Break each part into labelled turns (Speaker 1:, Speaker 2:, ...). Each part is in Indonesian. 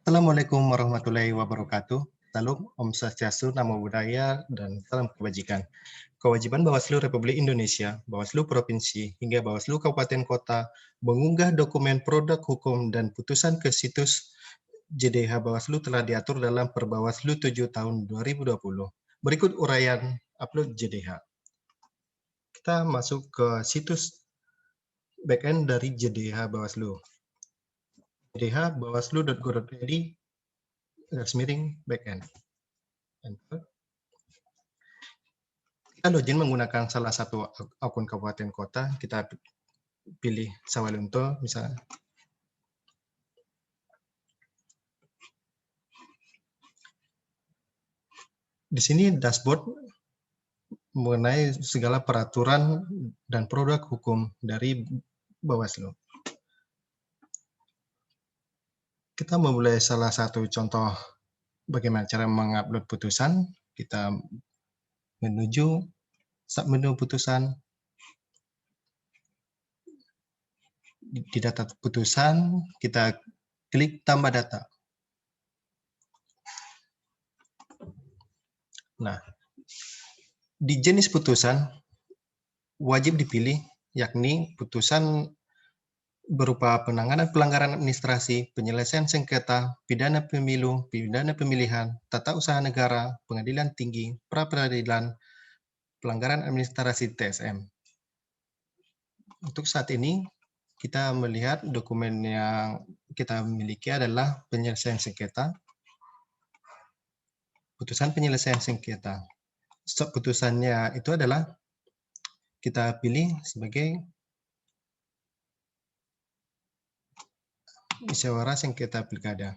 Speaker 1: Assalamualaikum warahmatullahi wabarakatuh. Salam, Om Swastiastu, Namo Buddhaya, dan salam kebajikan. Kewajiban Bawaslu Republik Indonesia, Bawaslu Provinsi, hingga Bawaslu Kabupaten Kota mengunggah dokumen produk hukum dan putusan ke situs JDH Bawaslu telah diatur dalam Perbawaslu 7 tahun 2020. Berikut uraian upload JDH. Kita masuk ke situs backend dari JDH Bawaslu. JDH bawaslu.go.id /backend. Enter. Kita login menggunakan salah satu akun kabupaten kota, kita pilih Sawalunto misalnya. Di sini dashboard mengenai segala peraturan dan produk hukum dari Bawaslu. Kita memulai salah satu contoh bagaimana cara mengupload putusan. Kita menuju submenu putusan. Di data putusan, kita klik tambah data. Nah, di jenis putusan wajib dipilih, yakni putusan berupa penanganan pelanggaran administrasi, penyelesaian sengketa, pidana pemilu, pidana pemilihan, tata usaha negara, pengadilan tinggi, pra-peradilan, pelanggaran administrasi TSM. Untuk saat ini, kita melihat dokumen yang kita miliki adalah penyelesaian sengketa, putusan penyelesaian sengketa. Putusannya itu adalah kita pilih sebagai musyawarah sengketa pilkada.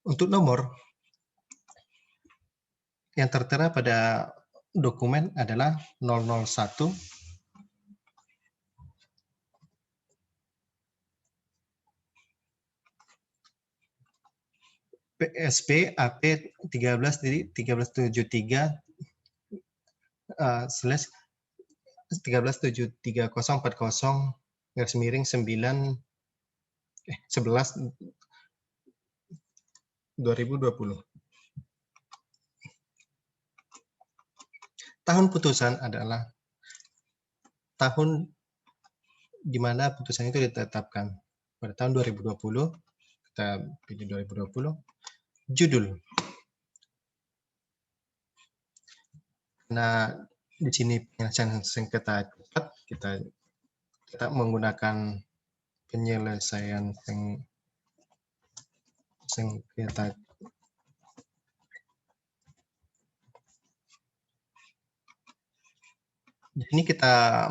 Speaker 1: Untuk nomor yang tertera pada dokumen adalah 001 PSP AP 13/13/30/11/11/2020. Tahun putusan adalah tahun di mana putusan itu ditetapkan. Pada tahun 2020, kita pilih 2020. Judul. Nah, di sini penyelesaian sengketa cepat, kita menggunakan penyelesaian sengketa. Di sini kita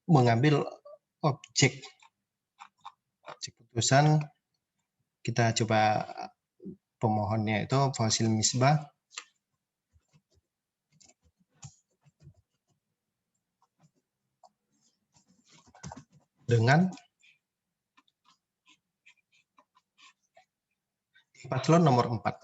Speaker 1: mengambil objek putusan. Kita coba pemohonnya itu Fasil Misbah. Dengan paslon nomor 4.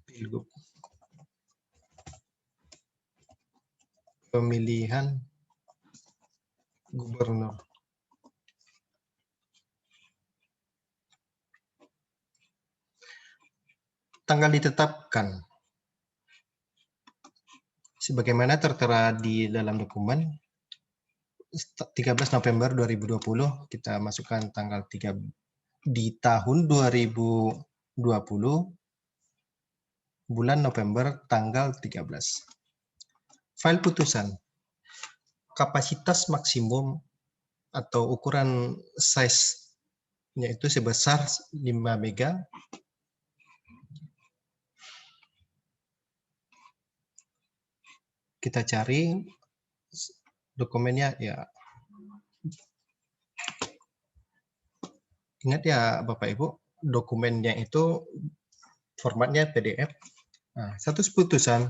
Speaker 1: Pilgub. Pemilihan gubernur. Tanggal ditetapkan. Sebagaimana tertera di dalam dokumen, 13 November 2020, kita masukkan tanggal 3 di tahun 2020, bulan November tanggal 13. File putusan. Kapasitas maksimum atau ukuran size-nya itu sebesar 5 mega. Kita cari dokumennya ya. Ingat ya Bapak Ibu, dokumennya itu formatnya PDF. Nah, status putusan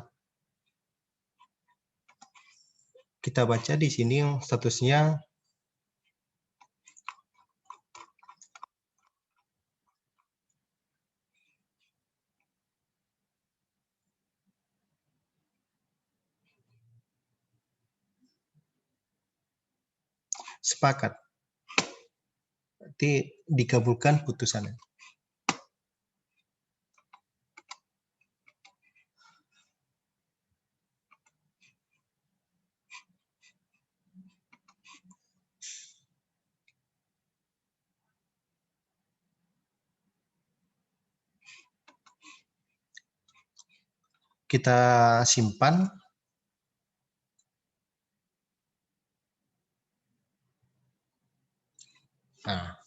Speaker 1: kita baca di sini statusnya Sepakat. Berarti dikabulkan putusannya. Kita simpan. Nah,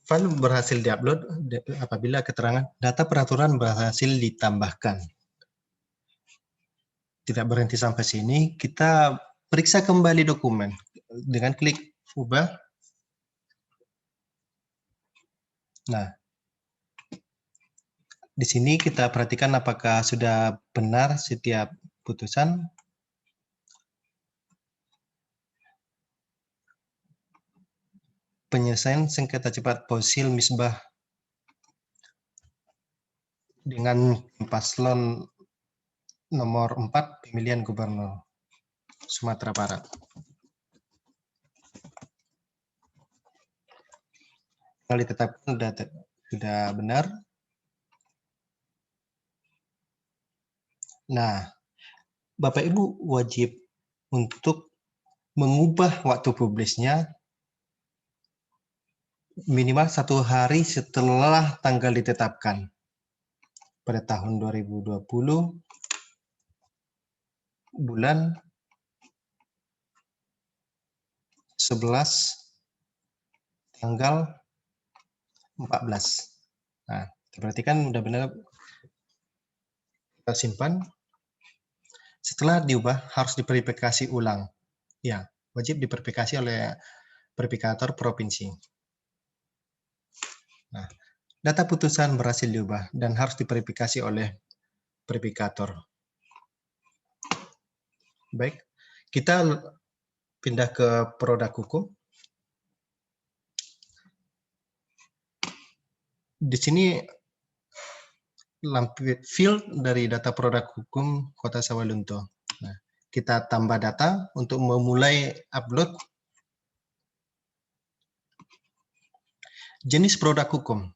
Speaker 1: file berhasil diupload apabila keterangan data peraturan berhasil ditambahkan. Tidak berhenti sampai sini, kita periksa kembali dokumen dengan klik ubah. Nah, di sini kita perhatikan apakah sudah benar setiap putusan. Penyelesaian sengketa cepat fosil Misbah dengan paslon nomor 4 pemilihan gubernur Sumatera Barat. Kalau ditetapkan sudah benar. Nah, Bapak Ibu wajib untuk mengubah waktu publisnya minimal 1 hari setelah tanggal ditetapkan. Pada tahun 2020, bulan 11, tanggal 14. Nah, berarti kan udah benar. Kita simpan. Setelah diubah, harus diverifikasi ulang. Ya, wajib diverifikasi oleh verifikator provinsi. Nah, data putusan berhasil diubah dan harus diverifikasi oleh verifikator. Baik, kita pindah ke produk hukum. Di sini field dari data produk hukum Kota Sawalunto. Nah, kita tambah data untuk memulai upload. Jenis produk hukum.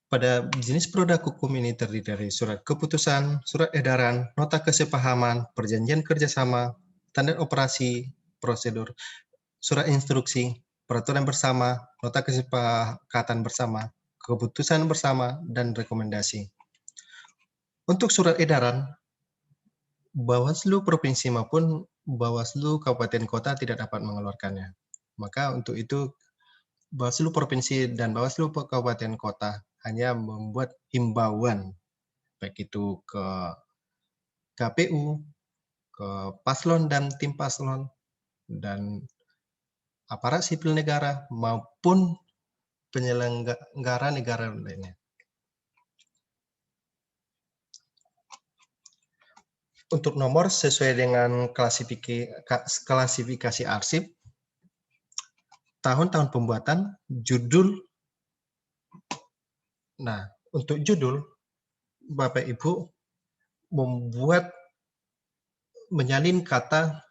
Speaker 1: Pada jenis produk hukum ini terdiri dari surat keputusan, surat edaran, nota kesepahaman, perjanjian kerjasama, standar operasi, prosedur, surat instruksi, peraturan bersama, nota kesepakatan bersama, keputusan bersama, dan rekomendasi. Untuk surat edaran, Bawaslu Provinsi maupun Bawaslu Kabupaten Kota tidak dapat mengeluarkannya. Maka untuk itu Bawaslu Provinsi dan Bawaslu Kabupaten Kota hanya membuat himbauan, baik itu ke KPU, ke paslon dan tim paslon, dan aparat sipil negara maupun penyelenggara negara lainnya. Untuk nomor sesuai dengan klasifikasi arsip, tahun-tahun pembuatan, judul. Nah, untuk judul, Bapak Ibu menyalin kata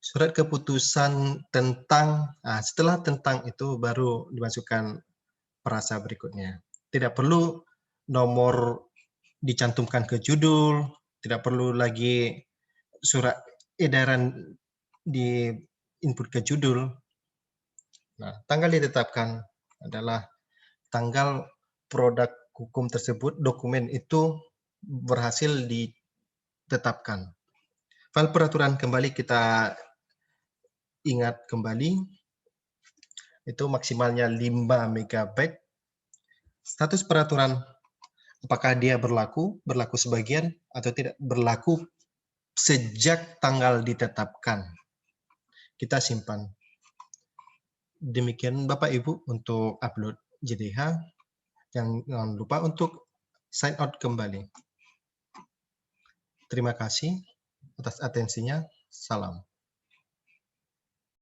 Speaker 1: surat keputusan tentang, setelah tentang itu baru dimasukkan frasa berikutnya. Tidak perlu nomor dicantumkan ke judul, tidak perlu lagi surat edaran di input ke judul. Nah, tanggal ditetapkan adalah tanggal produk hukum tersebut, dokumen itu berhasil ditetapkan. File peraturan kembali kita ingat kembali, itu maksimalnya 5 MB. Status peraturan, apakah dia berlaku sebagian atau tidak berlaku sejak tanggal ditetapkan. Kita simpan. Demikian Bapak Ibu untuk upload JDH. Jangan lupa untuk sign out kembali. Terima kasih atas atensinya. Salam.